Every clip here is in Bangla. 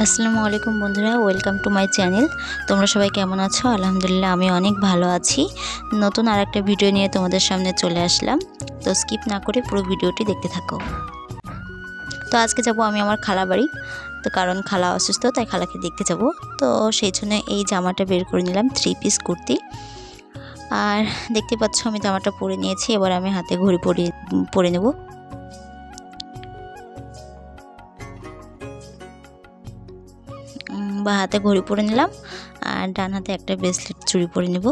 আসসালামু আলাইকুম বন্ধুরা, ওয়েলকাম টু মাই চ্যানেল। তোমরা সবাই কেমন আছো? আলহামদুলিল্লাহ আমি অনেক ভালো আছি। নতুন আরেকটা ভিডিও নিয়ে তোমাদের সামনে চলে আসলাম। তো স্কিপ না করে পুরো ভিডিওটি দেখতে থাকো। তো আজকে যাব আমি আমার খালা বাড়ি। তো কারণ খালা অসুস্থ, তাই খালাকে দেখতে যাব। তো সেই জন্য এই জামাটা বের করে নিলাম, 3 পিস কুর্তি। আর দেখতে পাচ্ছ আমি জামাটা পরে নিয়েছি। এবার আমি হাতে ঘড়ি পরে নেব। বা হাতে ঘড়ি পরে নিলাম, আর ডান হাতে একটা ব্রেসলেট চুড়ি পরে নেব।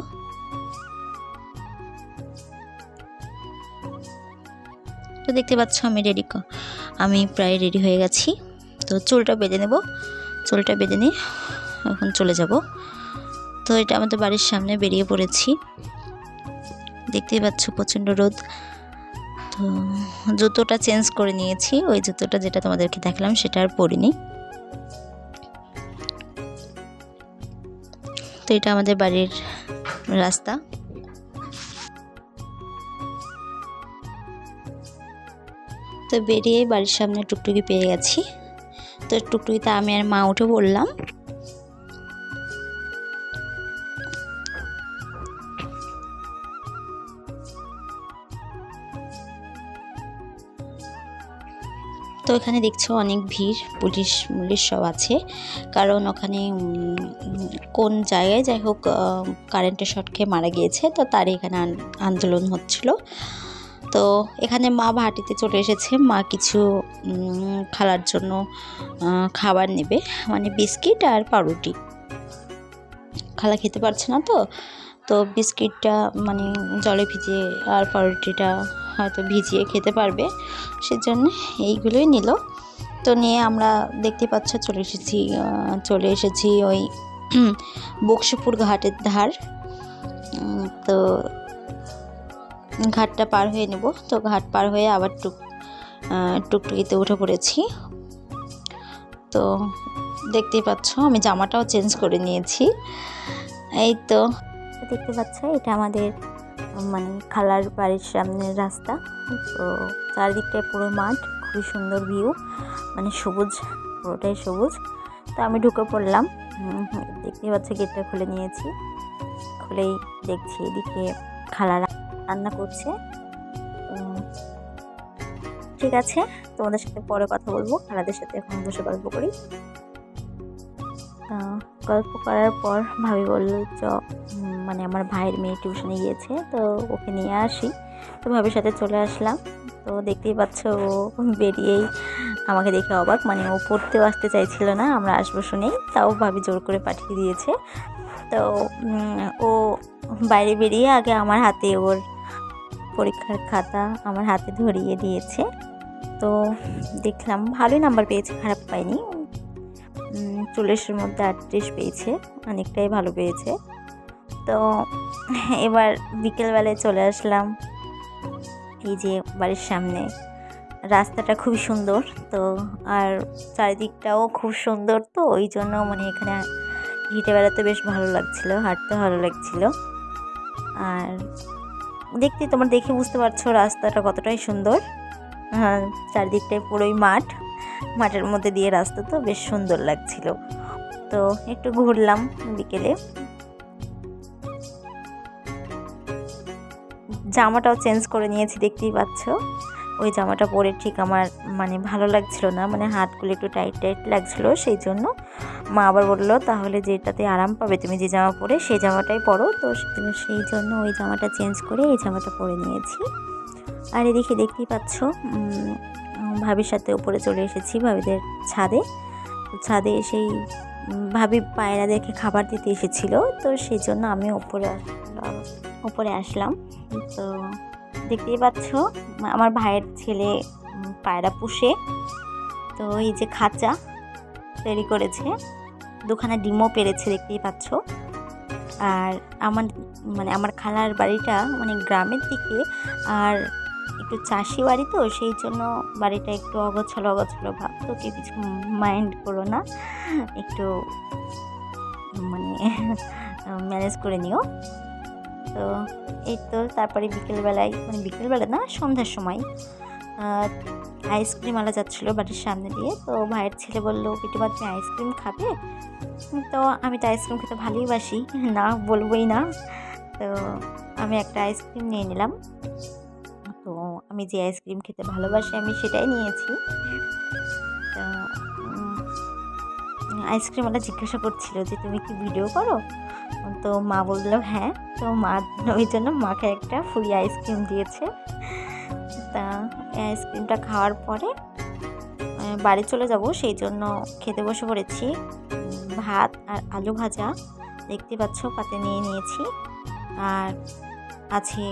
তো দেখতে পাচ্ছ আমি প্রায় রেডি হয়ে গেছি। তো চুলটা বেঁধে নেব। চুলটা বেঁধে নিয়ে এখন চলে যাব। তো এটা আমাদের বাড়ির সামনে বেরিয়ে পড়েছি। দেখতেই পাচ্ছ প্রচণ্ড রোদ। তো জুতোটা চেঞ্জ করে নিয়েছি, ওই জুতোটা যেটা তোমাদেরকে দেখালাম সেটা আর পরিনি। তো এটা আমাদের বাড়ির রাস্তা। তো বেরিয়ে বাড়ির সামনে টুকটুকি পেয়ে গেছি। তো টুকটুকিতে আমি আর মা উঠে পড়লাম। তো এখানে দেখছো অনেক ভিড়, পুলিশ সব আছে। কারণ ওখানে কোন জায়গায় যাই হোক কারেন্টের শর্ট খেয়ে মারা গিয়েছে, তো তার এখানে আন্দোলন হচ্ছিল। তো এখানে মা ভাটিতে চলে এসেছে। মা কিছু খালার জন্য খাবার নেবে, মানে বিস্কিট আর পাউরুটি। খালা খেতে পারছে না, তো বিস্কিটটা মানে জলে ভিজিয়ে আর পাউরুটিটা হয়তো ভিজিয়ে খেতে পারবে, সেজন্য এইগুলোই নিল। তো নিয়ে আমরা দেখতে পাচ্ছ চলে এসেছি ওই বকশীপুর ঘাটের ধার। তো ঘাটটা পার হয়ে নেব। তো ঘাট পার হয়ে আবার টুকটুকিতে উঠে পড়েছি। তো দেখতেই পাচ্ছ আমি জামাটাও চেঞ্জ করে নিয়েছি। এই তো দেখতে পাচ্ছ এটা আমাদের মানে খালার বাড়ির সামনের রাস্তা। তো চারিদিকটায় পুরো মাঠ, খুবই সুন্দর ভিউ, মানে সবুজ, পুরোটাই সবুজ। তো আমি ঢুকে পড়লাম। দেখতে পাচ্ছ গেটটা খুলে নিয়েছি। খুলেই দেখছি এদিকে খালা রান্না করছে। ঠিক আছে, তোমাদের সাথে পরে কথা বলবো। খালাদের সাথে এখন বসে গল্প করি। গল্প করার পর ভাবি বললো মানে আমার ভাইয়ের মেয়ে টিউশনে গিয়েছে, তো ওকে নিয়ে আসি। তো ভাবির সাথে চলে আসলাম। তো দেখতেই পাচ্ছ ও বেরিয়েই আমাকে দেখে অবাক, মানে ও পড়তেও আসতে চাইছিল না আমরা আসবো শুনেই, তাও ভাবি জোর করে পাঠিয়ে দিয়েছে। তো ও বাইরে বেরিয়ে আগে আমার হাতে ওর পরীক্ষার খাতা আমার হাতে ধরিয়ে দিয়েছে। তো দেখলাম ভালোই নাম্বার পেয়েছে, খারাপ পায়নি। 40-এর মধ্যে 38 পেয়েছে, অনেকটাই ভালো পেয়েছে। তো এবার বিকেলবেলায় চলে আসলাম এই যে বাড়ির সামনে। রাস্তাটা খুবই সুন্দর, তো আর চারিদিকটাও খুব সুন্দর। তো ওই জন্য মানে এখানে হেঁটে বেড়াতে বেশ ভালো লাগছিল, হাঁটতে ভালো লাগছিল। আর তোমরা দেখে বুঝতে পারছো রাস্তাটা কতটাই সুন্দর। হ্যাঁ, চারিদিকটায় পুরোই মাঠের মধ্যে দিয়ে রাস্তা, তো বেশ সুন্দর লাগছিল। তো একটু ঘুরলাম বিকেলে। জামাটাও চেঞ্জ করে নিয়েছি, দেখতেই পাচ্ছ। ওই জামাটা পরে ঠিক আমার মানে ভালো লাগছিল না, মানে হাতগুলো একটু টাইট লাগছিল। সেই জন্য মা আবার বললো তাহলে যেটাতে আরাম পাবে তুমি যে জামা পরে সেই জামাটাই পরো। তো সেই জন্য ওই জামাটা চেঞ্জ করে এই জামাটা পরে নিয়েছি। আর এদিকে দেখতেই পাচ্ছ ভাবির সাথে উপরে চলে এসেছি ভাবিদের ছাদে এসেই ভাবি পায়রাদেরকে খাবার দিতে এসেছিল, তো সেই জন্য আমি উপরে আসলাম। তো দেখতেই পাচ্ছ আমার ভাইয়ের ছেলে পায়রা পুষে। তো এই যে খাঁচা তৈরি করেছে, 2খানা ডিমও পেরেছে, দেখতেই পাচ্ছ। আর আমার খালার বাড়িটা মানে গ্রামের দিকে, আর একটু চাষি বাড়ি, তো সেই জন্য বাড়িটা একটু অগোছালো ভাব। তো কেউ কিছু মাইন্ড করো না, একটু মানে ম্যানেজ করে নিও। তো এই তো তারপরে বিকেলবেলা না, সন্ধ্যার সময় আইসক্রিম আলা যাচ্ছিলো বাড়ির সামনে দিয়ে। তো ভাইয়ের ছেলে বললো, পিটিমা তুমি আইসক্রিম খাবে? তো আমি তো আইসক্রিম খেতে ভালোই বাসি, না বলবোই না। তো আমি একটা আইসক্রিম নিয়ে নিলাম। তো আমি যে আইসক্রিম খেতে ভালোবাসি আমি সেটাই নিয়েছি। তো আইসক্রিমওয়ালা জিজ্ঞাসা করছিল যে তুমি কি ভিডিও করো? তো মা বললো হ্যাঁ। তো মা ওই জন্য মাকে একটা ফ্রি আইসক্রিম দিয়েছে। তা এই আইসক্রিমটা খাওয়ার পরে বাড়ি চলে যাব, সেই জন্য খেতে বসে পড়েছি। ভাত আর আলু ভাজা দেখতে পাচ্ছ পাতে নিয়ে নিয়েছি, আর আছে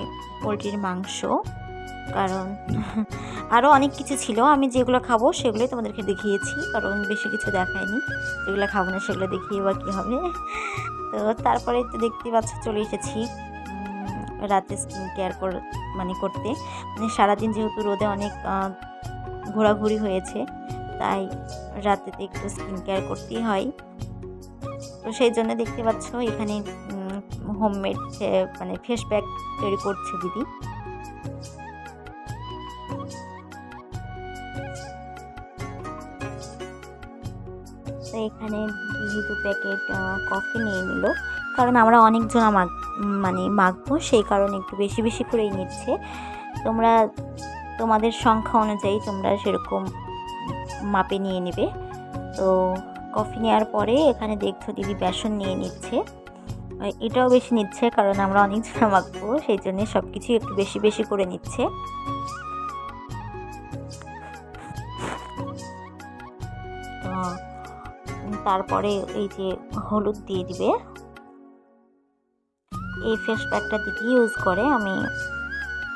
পোলট্রির মাংস। কারণ আরও অনেক কিছু ছিল, আমি যেগুলো খাবো সেগুলোই তোমাদেরকে দেখিয়েছি, কারণ বেশি কিছু দেখায়নি। যেগুলো খাবো না সেগুলো দেখিয়ে বা কী হবে। তো তারপরে তো দেখতে পাচ্ছ চলে এসেছি রাতে স্কিন কেয়ার করতে। সারাদিন যেহেতু রোদে অনেক ঘোরাঘুরি হয়েছে, তাই রাতেতে একটু স্কিন কেয়ার করতেই হয়। তো সেই জন্য দেখতে পাচ্ছ এখানে হোমমেড ফেস প্যাক তৈরি করছে দিদি। তো এখানে দিদি 2 প্যাকেট কফি নিয়ে নিল, কারণ আমরা অনেকজন মাখবো, সেই কারণে একটু বেশি বেশি করেই নিচ্ছে। তোমরা তোমাদের সংখ্যা অনুযায়ী তোমরা সেরকম মাপে নিয়ে নেবে। তো কফি নেওয়ার পরে এখানে দেখছো দিদি বেসন নিয়ে নিচ্ছে। এটাও বেশি নিচ্ছে, কারণ আমরা অনেকজন মাখবো, সেই জন্য সব কিছু একটু বেশি বেশি করে নিচ্ছে। তারপরে এই যে হলুদ দিয়ে দিবে। এই ফেস প্যাকটা দিদি ইউজ করে, আমি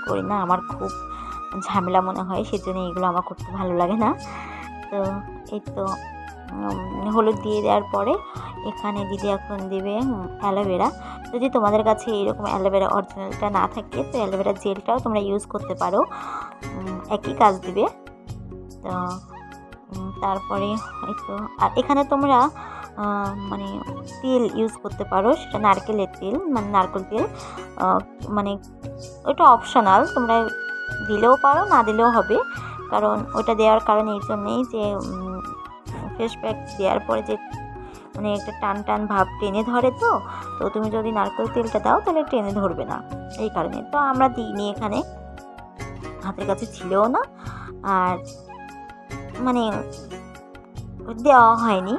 করি না, আমার খুব ঝামেলা মনে হয়, সেজন্য এগুলো আমার করতে ভালো লাগে না। তো এই তো হলুদ দিয়ে দেওয়ার পরে এখানে দিদি এখন দিবে অ্যালোভেরা। যদি তোমাদের কাছে এরকম অ্যালোভেরা অরিজিনালটা না থাকে, তো অ্যালোভেরা জেলটাও তোমরা ইউজ করতে পারো, একই কাজ দিবে। তো তারপরে এই তো, আর এখানে তোমরা তেল ইউজ করতে পারো, সেটা নারকেলের তেল, নারকেল তেল, ওটা অপশনাল, তোমরা দিলেও পারো না দিলেও হবে। কারণ ওটা দেওয়ার কারণে এই জন্যেই যে ফেস প্যাক দেওয়ার পরে যে একটা টান টান ভাব টেনে ধরে, তো তুমি যদি নারকেল তেলটা দাও তাহলে টেনে ধরবে না, এই কারণে। তো আমরা দিইনি, এখানে হাতের কাছে ছিলও না, আর দেওয়া হয়নি।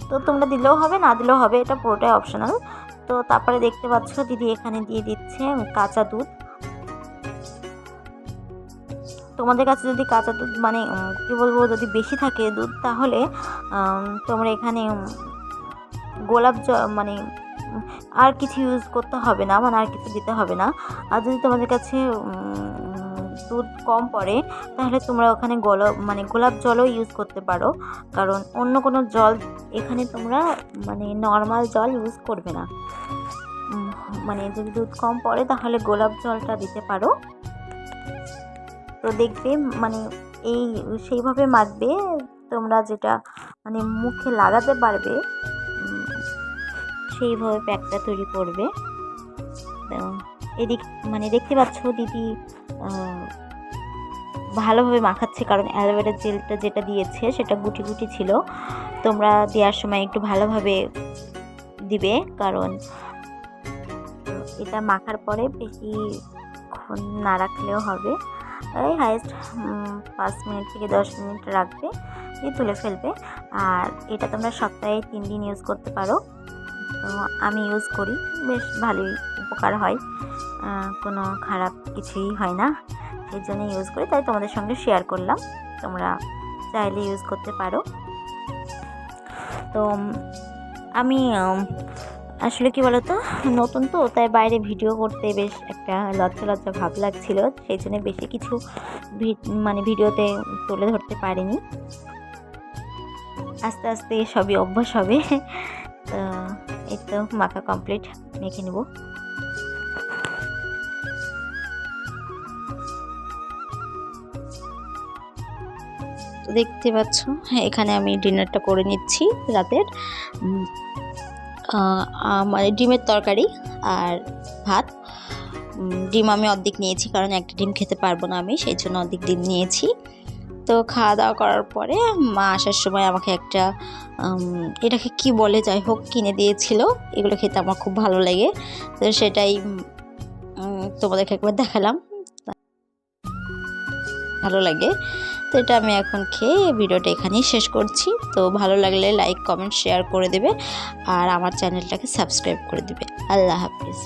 তো তোমরা দিলেও হবে না দিলেও হবে, এটা পুরোটাই অপশনাল। তো তারপরে দেখতে পাচ্ছ দিদি এখানে দিয়ে দিচ্ছে কাঁচা দুধ। তোমাদের কাছে যদি কাঁচা দুধ কী বলবো, যদি বেশি থাকে দুধ, তাহলে তোমরা এখানে গোলাপ জল আর কিছু ইউজ করতে হবে না, আর কিছু দিতে হবে না। আর যদি তোমাদের কাছে দুধ কম পড়ে, তাহলে তোমরা ওখানে গোলাপ জলও ইউজ করতে পারো, কারণ অন্য কোনো জল এখানে তোমরা নর্মাল জল ইউজ করবে না। যদি দুধ কম পড়ে তাহলে গোলাপ জলটা দিতে পারো। তো দেখবে সেইভাবে মাখবে, তোমরা যেটা মুখে লাগাতে পারবে সেইভাবে প্যাকটা তৈরি করবে। এদিক দেখতে পাচ্ছ দিদি ভালোভাবে মাখাচ্ছে, কারণ অ্যালোভেরা জেলটা যেটা দিয়েছে সেটা গুটি গুটি ছিল। তোমরা দেওয়ার সময় একটু ভালোভাবে দিবে, কারণ এটা মাখার পরে বেশিক্ষণ না রাখলেও হবে, এই হাইস্ট 5 মিনিট থেকে 10 মিনিট রাখবে, দিয়ে তুলে ফেলবে। আর এটা তোমরা সপ্তাহে 3 দিন ইউজ করতে পারো। তো আমি ইউজ করি, বেশ ভালোই উপকার হয়, কোনো খারাপ কিছুই হয় না, সেই জন্য ইউজ করি, তাই তোমাদের সঙ্গে শেয়ার করলাম, তোমরা চাইলে ইউজ করতে পারো। তো আমি আসলে কি বলতো, নতুন তো, তাই বাইরে ভিডিও করতে বেশ একটা লজ্জা লজ্জা ভাব লাগছিল, সেই জন্য বেশি কিছু ভিডিওতে তুলে ধরতে পারিনি। আস্তে আস্তে সবই অভ্যাস হবে। তো এই তো মাখা কমপ্লিট, মেখে নেব। তো দেখতে পাচ্ছ এখানে আমি ডিনারটা করে নিচ্ছি রাতের, ডিমের তরকারি আর ভাত। ডিম আমি অর্ধেক নিয়েছি, কারণ একটা ডিম খেতে পারবো না আমি, সেই জন্য অর্ধেক ডিম নিয়েছি। তো খাওয়া দাওয়া করার পরে মা আসার সময় আমাকে একটা এটাকে কি বলে যাই হোক কিনে দিয়েছিল। এগুলো খেতে আমার খুব ভালো লাগে, তো সেটাই তোমাদেরকে একবার দেখালাম, ভালো লাগে। তো এটা আমি এখন খেয়ে ভিডিওটা এখানেই শেষ করছি। তো ভালো লাগলে লাইক কমেন্ট শেয়ার করে দেবে আর আমার চ্যানেলটাকে সাবস্ক্রাইব করে দেবে। আল্লাহ হাফিজ।